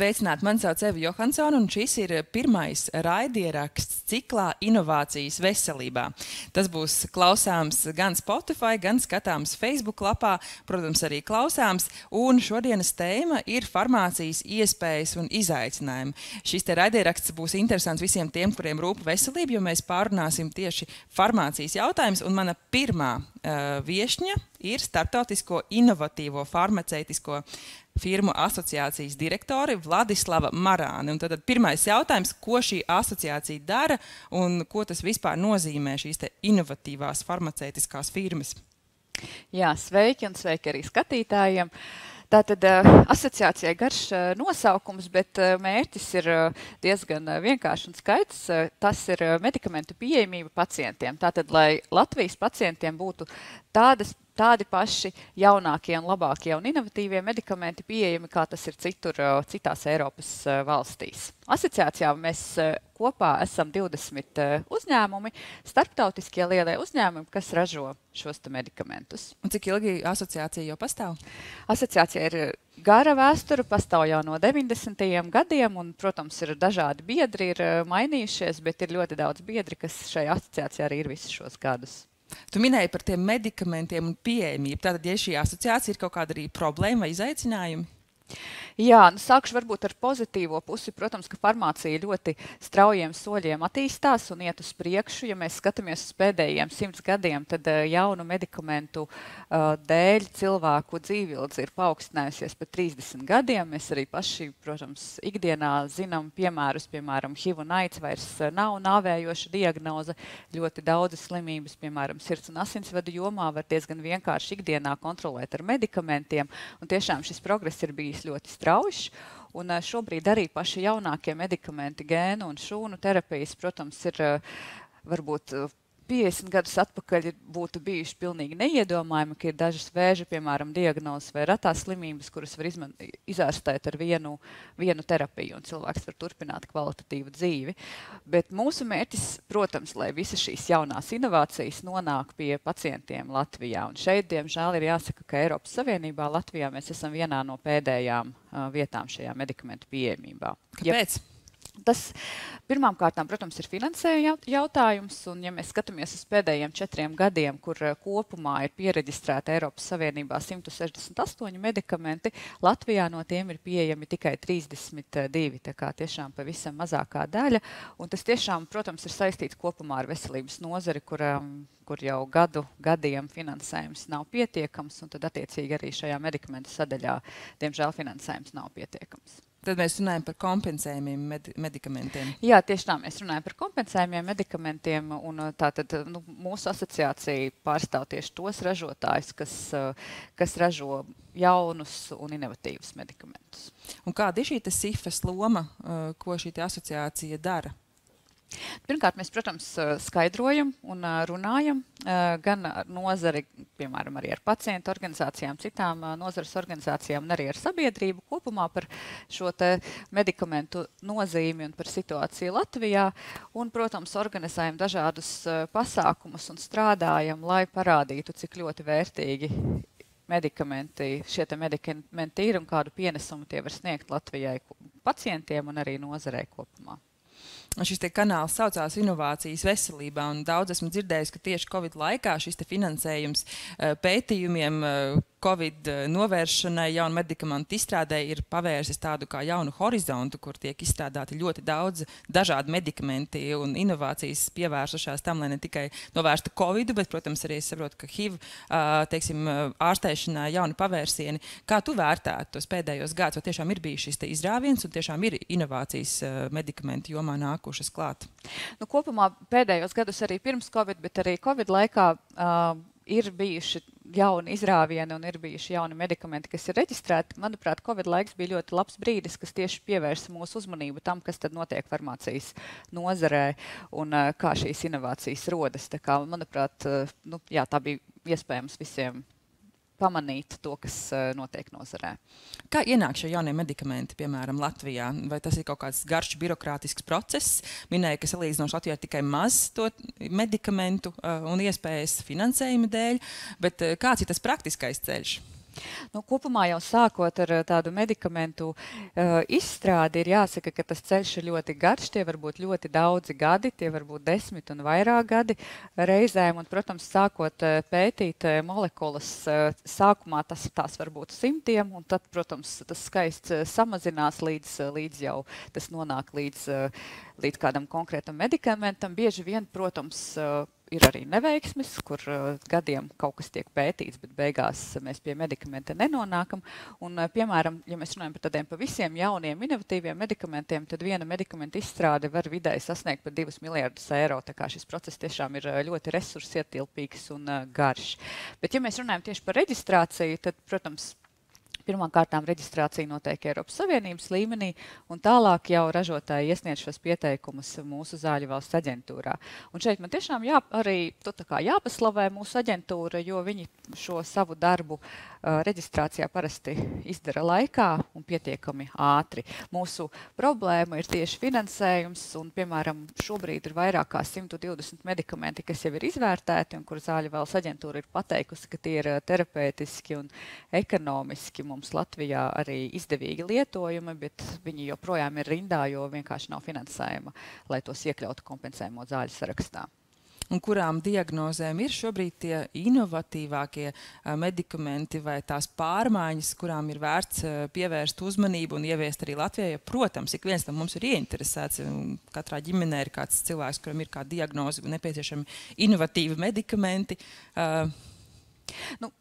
Sveicināti, mani sauc Eva Johansona, un šis ir pirmais raidieraksts ciklā Inovācijas veselībā. Tas būs klausāms gan Spotify, gan skatāms Facebook lapā, protams, arī klausāms, un šodienas tēma ir farmācijas iespējas un izaicinājumi. Šis te raidieraksts būs interesants visiem tiem, kuriem rūp veselība, jo mēs pārunāsim tieši farmācijas jautājumus, un mana pirmā viešņa ir Startautisko inovatīvo farmaceitisko firmu asociācijas direktori Vladislava Marāne. Un tad pirmais jautājums, ko šī asociācija dara un ko tas vispār nozīmē šīs te inovatīvās farmaceitiskās firmas? Jā, sveiki un sveiki arī skatītājiem. Tātad asociācijai garš nosaukums, bet mērķis ir diezgan vienkāršs un skaidrs. Tas ir medikamentu pieejamība pacientiem. Tātad, lai Latvijas pacientiem būtu tādi paši jaunākie un labākie un inovatīvie medikamenti pieejami, kā tas ir citās Eiropas valstīs. Asociācijā mēs kopā esam 20 uzņēmumi, starptautiskie lielie uzņēmumi, kas ražo šos medikamentus. Un cik ilgi asociācija jau pastāv? Asociācija ir gara vēsture, pastāv jau no 90. gadiem, un, protams, ir dažādi biedri, ir mainījušies, bet ir ļoti daudz biedri, kas šajā asociācijā arī ir visus šos gadus. Tu minēji par tiem medikamentiem un pieejamību. Tātad, ja šī asociācija ir kaut kāda arī problēma vai izaicinājumi? Jā, sākšu varbūt ar pozitīvo pusi. Protams, ka farmācija ļoti straujiem soļiem attīstās un iet uz priekšu. Ja mēs skatāmies uz pēdējiem 100 gadiem, tad jaunu medikamentu dēļ cilvēku dzīvildze ir paaugstinājusies par 30 gadiem. Mēs arī paši, protams, ikdienā zinām piemērus, piemēram, HIV un AIDS vairs nav nāvējoša diagnoze. Ļoti daudzas slimības, piemēram, sirds un asinsvadu jomā var diezgan vienkārši ikdienā kontrolēt ar medikamentiem. Un tiešām šis progress ir bijis ļoti strauji, un šobrīd arī paši jaunākie medikamenti, gēnu un šūnu terapijas, protams, ir varbūt 50 gadus atpakaļ būtu bijuši pilnīgi neiedomājami, ka ir dažas vēža, piemēram, diagnozes vai retās slimības, kuras var izārstēt ar vienu terapiju, un cilvēks var turpināt kvalitatīvu dzīvi. Bet mūsu mērķis, protams, lai visas šīs jaunās inovācijas nonāk pie pacientiem Latvijā. Un šeit, diemžēl, ir jāsaka, ka Eiropas Savienībā Latvijā mēs esam vienā no pēdējām vietām šajā medikamentu pieejamībā. Kāpēc? Tas pirmām kārtām, protams, ir finansējuma jautājums, un ja mēs skatāmies uz pēdējiem 4 gadiem, kur kopumā ir piereģistrēta Eiropas Savienībā 168 medikamenti, Latvijā no tiem ir pieejami tikai 32, tā kā tiešām pavisam mazākā daļa, un tas tiešām, protams, ir saistīts kopumā ar veselības nozari, kur jau gadiem finansējums nav pietiekams, un tad attiecīgi arī šajā medikamentu sadaļā, diemžēl, finansējums nav pietiekams. Tad mēs runājam par kompensējumiem medikamentiem. Jā, tieši tā, mēs runājam par kompensējumiem medikamentiem, un tātad mūsu asociācija pārstāv tieši tos ražotājus, kas ražo jaunus un inovatīvus medikamentus. Un kāda ir šī SIFAS loma, ko šī asociācija dara? Pirmkārt, mēs, protams, skaidrojam un runājam gan ar nozari, piemēram, arī ar pacientu organizācijām, citām nozares organizācijām un arī ar sabiedrību kopumā par šo te medikamentu nozīmi un par situāciju Latvijā. Un, protams, organizējam dažādus pasākumus un strādājam, lai parādītu, cik ļoti vērtīgi šie medikamenti ir un kādu pienesumu tie var sniegt Latvijai pacientiem un arī nozarei kopumā. Un šis kanāls saucās Inovācijas veselībā, un daudz esmu dzirdējis, ka tieši Covid laikā šis finansējums pētījumiem Covid novēršanai, jaunu medikamentu izstrādē ir pavērsis tādu kā jaunu horizontu, kur tiek izstrādāti ļoti daudz dažādi medikamenti un inovācijas pievērsušās tam, lai ne tikai novērstu Covidu, bet, protams, arī es saprotu, ka HIV, teiksim, ārstēšanā jauni pavērsieni. Kā tu vērtētu tos pēdējos gadus, vai tiešām ir bijis šis izrāviens un tiešām ir inovācijas medikamentu jomā nākušas klāt? Kopumā pēdējos gadus arī pirms Covid, bet arī Covid laikā ir bijuši jauni izrāvieni un ir bijuši jauni medikamenti, kas ir reģistrēti. Manuprāt, Covid laiks bija ļoti labs brīdis, kas tieši pievērsa mūsu uzmanību tam, kas tad notiek farmācijas nozarē un kā šīs inovācijas rodas. Tā kā, manuprāt, tā bija iespējams visiem pamanīt to, kas notiek nozarē. Kā ienāk šie jaunie medikamenti, piemēram, Latvijā? Vai tas ir kaut kāds garš birokrātisks process? Minēja, ka salīdzinoši Latvijā ir tikai maz to medikamentu un iespējas finansējuma dēļ, bet kāds ir tas praktiskais ceļš? Nu, kopumā jau sākot ar tādu medikamentu izstrādi, ir jāsaka, ka tas ceļš ir ļoti garš. Tie var būt ļoti daudzi gadi, tie var būt 10 un vairāk gadi reizēm. Un, protams, sākot pētīt molekulas, sākumā tās var būt 100, un tad, protams, tas skaits samazinās līdz jau tas nonāk līdz kādam konkrētam medikamentam. Bieži vien, protams, ir arī neveiksmes, kur gadiem kaut kas tiek pētīts, bet beigās mēs pie medikamenta nenonākam. Un, piemēram, ja mēs runājam par tādiem pavisam jauniem, inovatīviem medikamentiem, tad viena medikamenta izstrāde var vidēji sasniegt pat 2 miljardus eiro. Tā kā šis process tiešām ir ļoti resursietilpīgs un garš. Bet, ja mēs runājam tieši par reģistrāciju, tad, protams, pirmkārtām reģistrācija notiek Eiropas Savienības līmenī, un tālāk jau ražotāji iesniedz šos pieteikumus mūsu Zāļu valsts aģentūrā. Un šeit man tiešām arī jāpaslavē mūsu aģentūra, jo viņi šo savu darbu reģistrācijā parasti izdara laikā un pietiekami ātri. Mūsu problēma ir tieši finansējums, un, piemēram, šobrīd ir vairāk kā 120 medikamenti, kas jau ir izvērtēti, un kur Zāļu valsts aģentūra ir pateikusi, ka tie ir terapeitiski un ekonomiski mums Latvijā arī izdevīgi lietojumi, bet viņi joprojām ir rindā, jo vienkārši nav finansējuma, lai tos iekļautu kompensējumu zāļu sarakstā. Un kurām diagnozēm ir šobrīd tie inovatīvākie medikamenti vai tās pārmaiņas, kurām ir vērts pievērst uzmanību un ieviest arī Latvijā? Protams, ik viens tam mums ir ieinteresēts. Katrā ģimenē ir kāds cilvēks, kuram ir kāda diagnoze un nepieciešami inovatīvi medikamenti.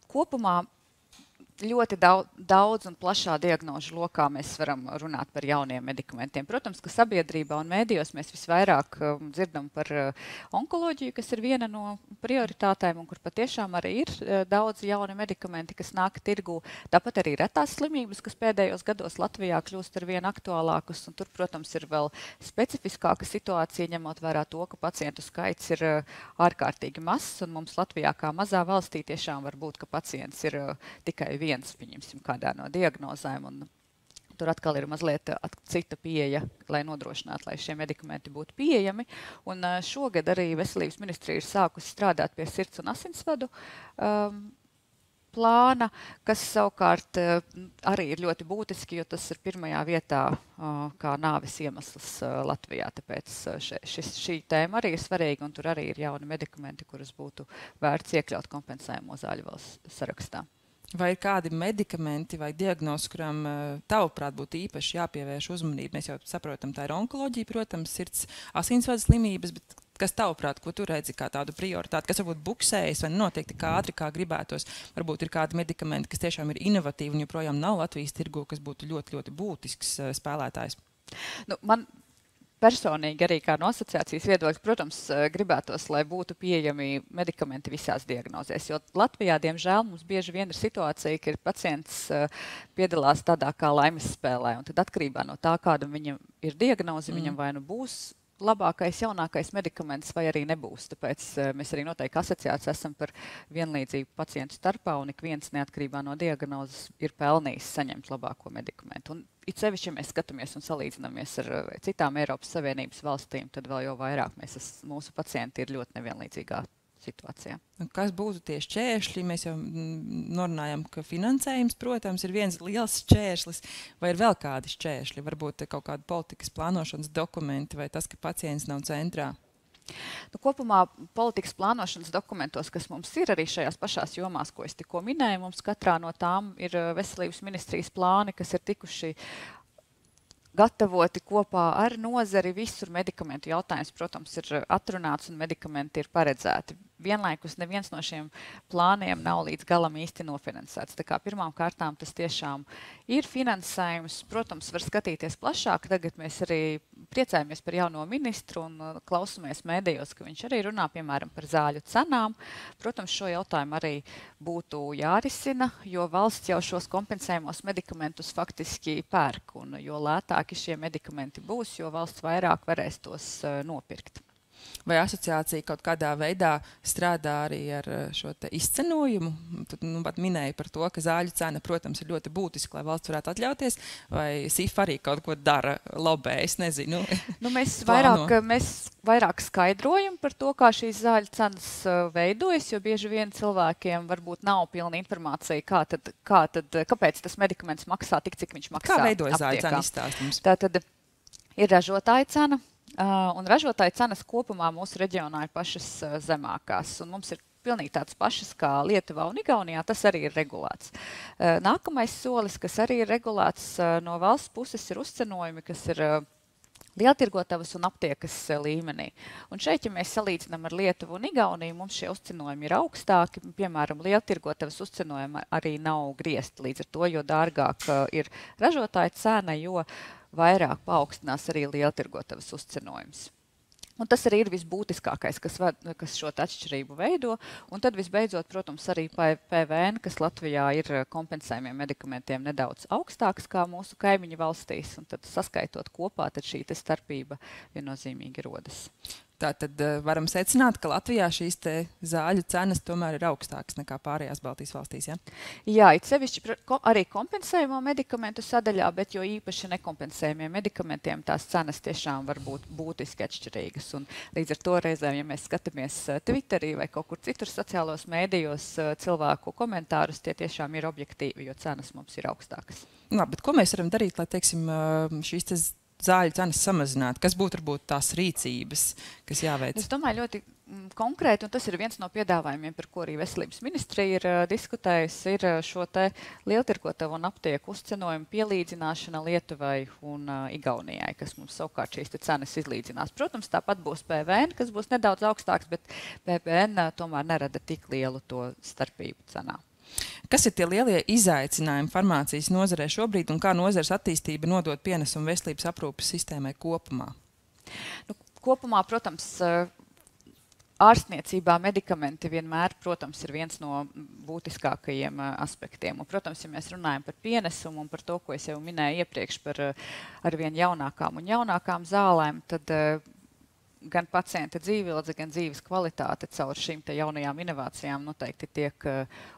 Kopumā ļoti daudz un plašā diagnožu lokā mēs varam runāt par jauniem medikamentiem. Protams, ka sabiedrībā un mēdījos mēs visvairāk dzirdam par onkoloģiju, kas ir viena no prioritātēm, un kur patiešām arī ir daudz jauni medikamenti, kas nāk tirgū. Tāpat arī retās slimības, kas pēdējos gados Latvijā kļūst ar vien aktuālākas, un tur, protams, ir vēl specifiskāka situācija, ņemot vērā to, ka pacientu skaits ir ārkārtīgi mazs, un mums Latvijā kā mazā valstī tiešām var būt, ka pacients ir tikai pieņemsim kādā no diagnozēm, un tur atkal ir mazliet cita pieeja, lai nodrošinātu, lai šie medikamenti būtu pieejami. Un šogad arī Veselības ministrija ir sākusi strādāt pie sirds un asinsvadu plāna, kas savukārt arī ir ļoti būtiski, jo tas ir pirmajā vietā kā nāves iemesls Latvijā. Tāpēc šī tēma arī ir svarīga, un tur arī ir jauni medikamenti, kurus būtu vērts iekļaut kompensējumu zāļu valsts sarakstā. Vai ir kādi medikamenti vai diagnozes, kurām tavuprāt būtu īpaši jāpievērš uzmanība? Mēs jau saprotam, tā ir onkoloģija, protams, sirds asinsvadu slimības, bet kas tavuprāt, ko tu redzi kā tādu prioritāti, kas varbūt buksējas vai notiek tik ātri, kā gribētos? Varbūt ir kādi medikamenti, kas tiešām ir inovatīvi un joprojām nav Latvijas tirgu, kas būtu ļoti, ļoti būtisks spēlētājs? Man personīgi arī kā no asociācijas viedokļa, protams, gribētos, lai būtu pieejami medikamenti visās diagnozēs, jo Latvijā, diemžēl, mums bieži vien ir situācija, ka pacients piedalās tādā kā laimes spēlē, un tad atkarībā no tā, kāda viņam ir diagnoze, viņam vai nu būs labākais, jaunākais medikaments vai arī nebūs. Tāpēc mēs arī noteikti asociācijā esam par vienlīdzību pacientu starpā, un ik viens neatkarībā no diagnozes ir pelnījis saņemt labāko medikamentu. Un it sevišķi, ja mēs skatāmies un salīdzinamies ar citām Eiropas Savienības valstīm, tad vēl jau vairāk mūsu pacienti ir ļoti nevienlīdzīgā situācijā. Kas būtu tie šķēršļi? Mēs jau norunājam, ka finansējums, protams, ir viens liels šķēršlis, vai ir vēl kādi šķēršļi? Varbūt kaut kāda politikas plānošanas dokumenti vai tas, ka pacients nav centrā? Kopumā politikas plānošanas dokumentos, kas mums ir arī šajās pašās jomās, ko es tikko minēju, mums katrā no tām ir Veselības ministrijas plāni, kas ir tikuši gatavoti kopā ar nozari. Visur medikamentu jautājums, protams, ir atrunāts un medikamenti ir paredzēti. Vienlaikus neviens no šiem plāniem nav līdz galam īsti nofinansēts. Tā kā pirmām kārtām tas tiešām ir finansējums. Protams, var skatīties plašāk. Tagad mēs arī priecājamies par jauno ministru un klausamies mēdījos, ka viņš arī runā, piemēram, par zāļu cenām. Protams, šo jautājumu arī būtu jārisina, jo valsts jau šos kompensējumos medikamentus faktiski pērk. Un jo lētāki šie medikamenti būs, jo valsts vairāk varēs tos nopirkt. Vai asociācija kaut kādā veidā strādā arī ar šo izcenojumu? Tad pat minēja par to, ka zāļu cena, protams, ir ļoti būtiska, lai valsts varētu atļauties, vai SIF arī kaut ko dara, lobē, es nezinu. Mēs vairāk skaidrojam par to, kā šīs zāļu cenas veidojas, jo bieži vien cilvēkiem varbūt nav pilna informācija, kāpēc tas medikaments maksā tik, cik viņš maksā. Kā veidojas zāļu cena izstāstums? Tātad ir ražotāja cena. Un ražotāja cenas kopumā mūsu reģionā ir pašas zemākās. Un mums ir pilnīgi tādas pašas kā Lietuvā un Igaunijā, tas arī ir regulēts. Nākamais solis, kas arī ir regulēts no valsts puses, ir uzcenojumi, kas ir lieltirgotavas un aptiekas līmenī. Un šeit, ja mēs salīdzinām ar Lietuvu un Igauniju, mums šie uzcenojumi ir augstāki. Piemēram, lieltirgotavas uzcenojumi arī nav griezti līdz ar to, jo dārgāk ir ražotāja cena, jo vairāk paaugstinās arī lieltirgotavas uzcenojums. Un tas arī ir visbūtiskākais, kas šo atšķirību veido. Un tad visbeidzot, protams, arī PVN, kas Latvijā ir kompensējumiem medikamentiem nedaudz augstāks kā mūsu kaimiņu valstīs. Un tad saskaitot kopā, tad šī starpība viennozīmīgi rodas. Tātad varam secināt, ka Latvijā šīs zāļu cenas tomēr ir augstākas nekā pārējās Baltijas valstīs, ja? Jā, it sevišķi arī kompensējumo medikamentu sadaļā, bet jo īpaši nekompensējumiem medikamentiem tās cenas tiešām var būt būtiski atšķirīgas. Un līdz ar to reizēm, ja mēs skatāmies Twitterī vai kaut kur citur sociālos mēdījos cilvēku komentārus, tie tiešām ir objektīvi, jo cenas mums ir augstākas. Labi, bet ko mēs varam darīt, lai, teiksim, šīs zāļu cenas samazinātu? Kas būtu varbūt tās rīcības, kas jāveic? Es domāju ļoti konkrēti, un tas ir viens no piedāvājumiem, par ko arī Veselības ministrija ir diskutējusi, ir šo lieltirgotavu un aptieku uzcenojumu pielīdzināšana Lietuvai un Igaunijai, kas mums savukārt šīs cenas izlīdzinās. Protams, tāpat būs PVN, kas būs nedaudz augstāks, bet PVN tomēr nerada tik lielu to starpību cenā. Kas ir tie lielie izaicinājumi farmācijas nozarē šobrīd un kā nozares attīstība nodot pienesumu veselības aprūpes sistēmai kopumā? Kopumā, protams, ārstniecībā medikamenti vienmēr, protams, ir viens no būtiskākajiem aspektiem. Un, protams, ja mēs runājam par pienesumu un par to, ko es jau minēju iepriekš par arvien jaunākām un jaunākām zālēm, tad gan pacienta dzīvildze, gan dzīves kvalitāte caur šīm jaunajām inovācijām noteikti tiek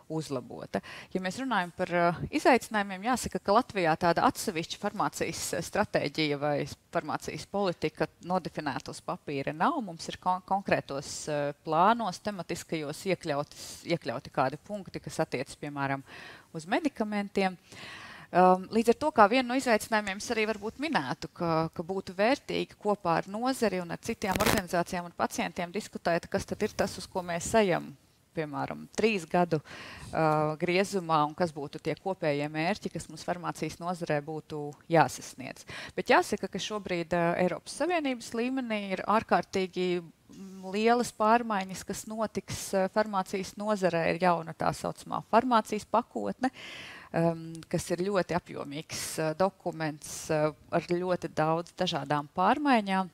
uzlabota. Ja mēs runājam par izaicinājumiem, jāsaka, ka Latvijā tāda atsevišķa farmācijas stratēģija vai farmācijas politika nodefinēta uz papīra nav. Mums ir konkrētos plānos, tematiskajos iekļauti kādi punkti, kas attiecas, piemēram, uz medikamentiem. Līdz ar to, kā vienu no izaicinājumiem es arī varbūt minētu, ka būtu vērtīgi kopā ar nozari un ar citām organizācijām un pacientiem diskutēt, kas tad ir tas, uz ko mēs ejam, piemēram, 3 gadu griezumā un kas būtu tie kopējie mērķi, kas mums farmācijas nozarē būtu jāsasniedz. Bet jāsaka, ka šobrīd Eiropas Savienības līmenī ir ārkārtīgi lielas pārmaiņas, kas notiks farmācijas nozarē, ir jauna tā saucamā farmācijas pakotne, kas ir ļoti apjomīgs dokuments ar ļoti daudz dažādām pārmaiņām.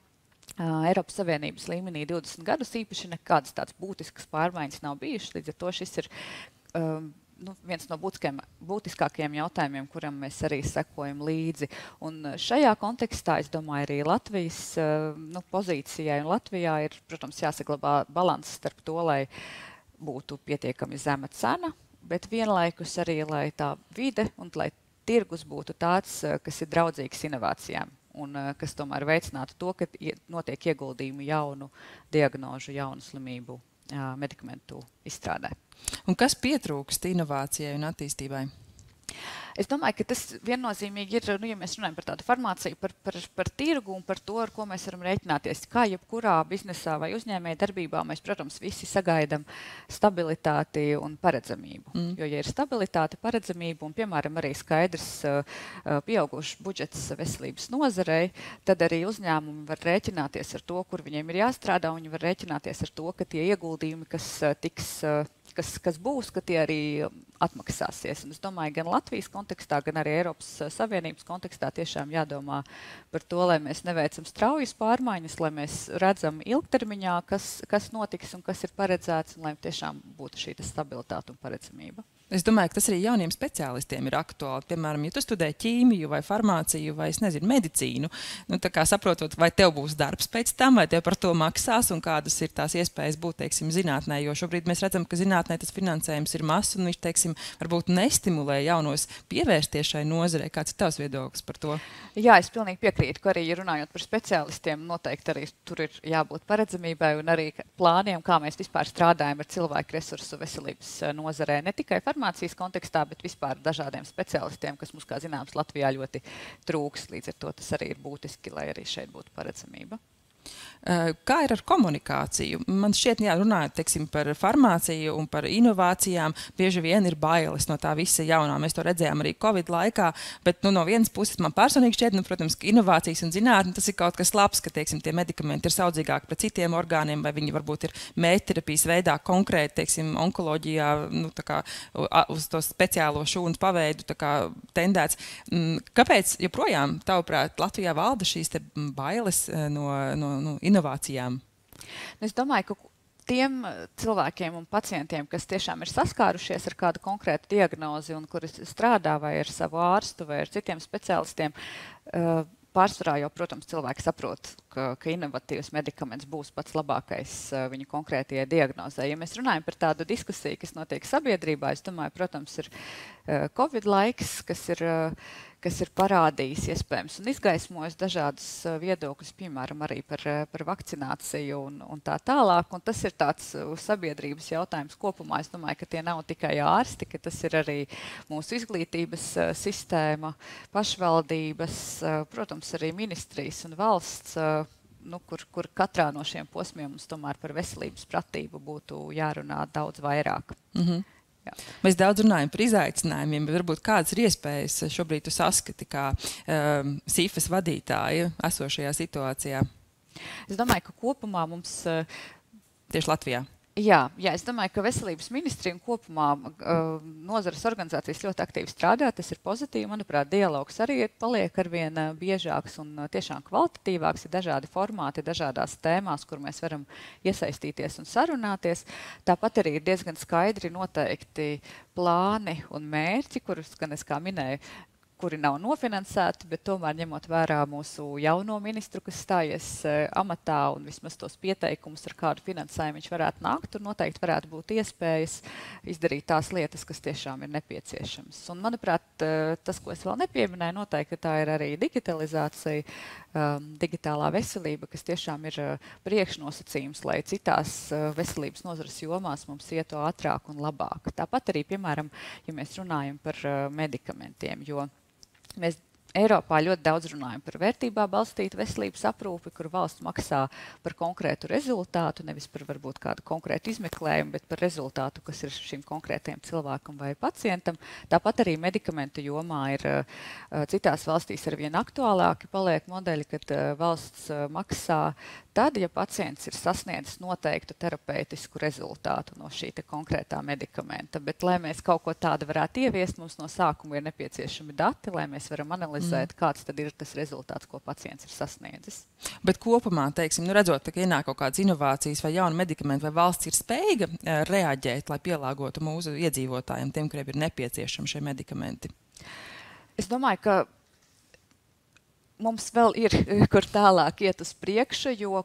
Eiropas Savienības līmenī 20 gadus īpaši nekādas tādas būtiskas pārmaiņas nav bijušas, līdz ar to šis ir viens no būtiskākajiem jautājumiem, kuram mēs arī sekojam līdzi. Un šajā kontekstā, es domāju, arī Latvijas pozīcijai un Latvijā ir, protams, jāsaglabā balanss starp to, lai būtu pietiekami zema cena, bet vienlaikus arī, lai tā vide un lai tirgus būtu tāds, kas ir draudzīgs inovācijām un kas tomēr veicinātu to, ka notiek ieguldījumi jaunu diagnožu, jaunu slimību medikamentu izstrādē. Un kas pietrūkst inovācijai un attīstībai? Es domāju, ka tas viennozīmīgi ir, ja mēs runājam par tādu farmāciju, par tirgu un par to, ar ko mēs varam rēķināties. Kā jebkurā biznesā vai uzņēmēja darbībā mēs, protams, visi sagaidām stabilitāti un paredzamību. Jo, ja ir stabilitāte, paredzamība un, piemēram, arī skaidrs pieaugušs budžets veselības nozarei, tad arī uzņēmumi var rēķināties ar to, kur viņiem ir jāstrādā, un viņi var rēķināties ar to, ka tie ieguldījumi, kas būs, ka tie arī atmaksāsies. Un es domāju, gan Latvijas kontekstā, gan arī Eiropas Savienības kontekstā tiešām jādomā par to, lai mēs neveicam straujas pārmaiņas, lai mēs redzam ilgtermiņā, kas notiks un kas ir paredzēts, un lai tiešām būtu šī stabilitāte un paredzamība. Es domāju, ka tas arī jauniem speciālistiem ir aktuāli. Piemēram, ja tu studē ķīmiju vai farmāciju vai, es nezinu, medicīnu, nu, tā kā saprotot, vai tev būs darbs pēc tam, vai tev par to maksās un kādas ir tās iespējas būt, teiksim, zinātnē, jo šobrīd mēs redzam, ka zinātnē tas finansējums ir mazs un viņš, teiksim, varbūt nestimulē jaunos pievērsties šai nozarei. Kāds ir tavs viedoklis par to? Jā, es pilnīgi piekrītu, ka arī runājot par speciālistiem, noteikti arī tur ir jābūt paredzamībai un arī plāniem, kā mēs vispār strādājam ar cilvēku resursu veselības nozarē. Ne tikai farmācijas kontekstā, bet vispār dažādiem speciālistiem, kas mums, kā zināms, Latvijā ļoti trūks. Līdz ar to tas arī ir būtiski, lai arī šeit būtu paredzamība. Kā ir ar komunikāciju? Man šķiet, jā, runājot, teiksim, par farmāciju un par inovācijām, bieži vien ir bailes no tā visa jaunā. Mēs to redzējām arī Covid laikā, bet no vienas puses man personīgi šķiet, protams, ka inovācijas un zinātne tas ir kaut kas labs, ka, teiksim, tie medikamenti ir saudzīgāki pret citiem orgāniem, vai viņi varbūt ir mērķterapijas veidā konkrēti, teiksim, onkoloģijā, nu, tā kā uz to speciālo šūnu paveidu tā kā tendēts. Kāpēc joprojām, tavuprāt, Latvijā valda šīs te bailes no inovācijām? Es domāju, ka tiem cilvēkiem un pacientiem, kas tiešām ir saskārušies ar kādu konkrētu diagnozi un kuri strādā vai ar savu ārstu vai ar citiem speciālistiem, pārsvarā jau, protams, cilvēki saprot, ka inovatīvs medikaments būs pats labākais viņu konkrētajai diagnozē. Ja mēs runājam par tādu diskusiju, kas notiek sabiedrībā, es domāju, protams, ir Covid laiks, kas ir parādījis iespējams un izgaismojis dažādus viedokļus, piemēram, arī par vakcināciju un tā tālāk. Un tas ir tāds sabiedrības jautājums kopumā. Es domāju, ka tie nav tikai ārsti, ka tas ir arī mūsu izglītības sistēma, pašvaldības, protams, arī ministrijas un valsts, kur katrā no šiem posmiem mums tomēr par veselības pratību būtu jārunā daudz vairāk. Mhm. Jā. Mēs daudz runājam par izaicinājumiem, bet varbūt kādas ir iespējas šobrīd tu saskati kā SIFAS vadītāja esošajā situācijā? Es domāju, ka kopumā mums... Tieši Latvijā. Jā, es domāju, ka veselības ministrija un kopumā nozares organizācijas ļoti aktīvi strādā. Tas ir pozitīvi. Manuprāt, dialogs arī paliek arvien biežāks un tiešām kvalitatīvāks. Ir dažādi formāti, dažādās tēmās, kur mēs varam iesaistīties un sarunāties. Tāpat arī ir diezgan skaidri noteikti plāni un mērķi, kurus, gan es kā minēju, kuri nav nofinansēti, bet tomēr ņemot vērā mūsu jauno ministru, kas stājies amatā un vismaz tos pieteikumus, ar kādu finansējumu viņš varētu nākt, tur noteikti varētu būt iespējas izdarīt tās lietas, kas tiešām ir nepieciešamas. Un, manuprāt, tas, ko es vēl nepieminēju, noteikti tā ir arī digitalizācija, digitālā veselība, kas tiešām ir priekšnosacījums, lai citās veselības nozares jomās mums ietu ātrāk un labāk. Tāpat arī, piemēram, ja mēs runājam par medikamentiem, jo mēs Eiropā ļoti daudz runājam par vērtībā balstītu veselības aprūpi, kur valsts maksā par konkrētu rezultātu, nevis par varbūt kādu konkrētu izmeklējumu, bet par rezultātu, kas ir šim konkrētajam cilvēkam vai pacientam. Tāpat arī medikamentu jomā ir citās valstīs arvien aktuālāki paliek modeļi, kad valsts maksā tad, ja pacients ir sasniedzis noteiktu terapeitisku rezultātu no šī konkrētā medikamenta. Bet, lai mēs kaut ko tādu varētu ieviest, mums no sākuma ir nepieciešami dati, lai mēs varam analizēt, kāds tad ir tas rezultāts, ko pacients ir sasniedzis. Bet kopumā, teiksim, redzot, ka ienāk kaut kādas inovācijas vai jauni medikamenti, vai valsts ir spējīga reaģēt, lai pielāgotu mūsu iedzīvotājiem, tiem, kuriem ir nepieciešami šie medikamenti? Es domāju, ka mums vēl ir, kur tālāk iet uz priekšu, jo,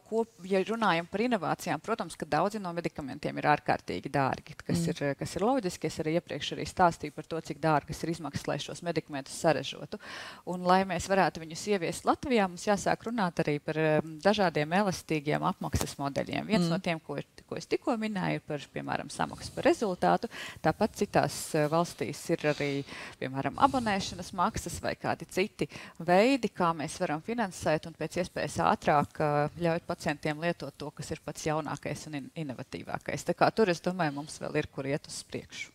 ja runājam par inovācijām, protams, ka daudzi no medikamentiem ir ārkārtīgi dārgi, kas ir loģiski. Es arī iepriekš stāstīju par to, cik dārgas ir izmaksas, lai šos medikamentus saražotu. Un, lai mēs varētu viņus ieviest Latvijā, mums jāsāk runāt arī par dažādiem elastīgiem apmaksas modeļiem. Viens no tiem, ko es tikko minēju, ir par, piemēram, samaksu par rezultātu. Tāpat citās valstīs ir arī, piemēram, abonēšanas maksas vai kādi citi veidi, kā mēs varam finansēt un pēc iespējas ātrāk ļaut pacientiem lietot to, kas ir pats jaunākais un inovatīvākais. Tā kā tur, es domāju, mums vēl ir, kur iet uz priekšu.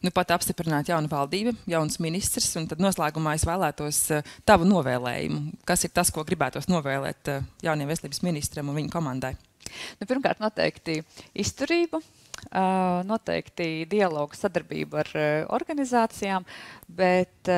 Nu, pat apstiprināt jaunu valdību, jauns ministrs, un tad noslēgumā es vēlētos tavu novēlējumu. Kas ir tas, ko gribētos novēlēt jauniem veselības ministram un viņa komandai? Nu, pirmkārt, noteikti izturību, noteikti dialogu sadarbību ar organizācijām, bet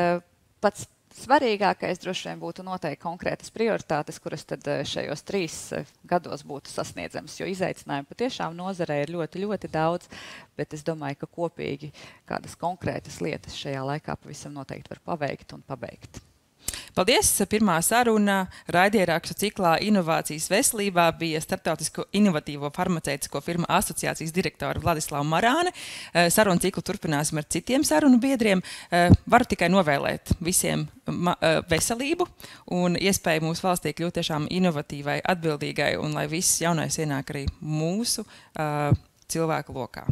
pats Svarīgākais droši vien būtu noteikti konkrētas prioritātes, kuras tad šajos 3 gados būtu sasniedzamas, jo izaicinājumu patiešām nozarē ir ļoti, ļoti daudz, bet es domāju, ka kopīgi kādas konkrētas lietas šajā laikā pavisam noteikti var paveikt un pabeigt. Paldies! Pirmā saruna raidierakstu ciklā Inovācijas veselībā bija starptautisko inovatīvo farmaceitisko firmu asociācijas direktora Vladislava Marāne. Sarunu ciklu turpināsim ar citiem sarunu biedriem. Varu tikai novēlēt visiem veselību un iespēju mūsu valstī kļūt tiešām inovatīvai, atbildīgai un lai viss jaunais ienāk arī mūsu cilvēku lokā.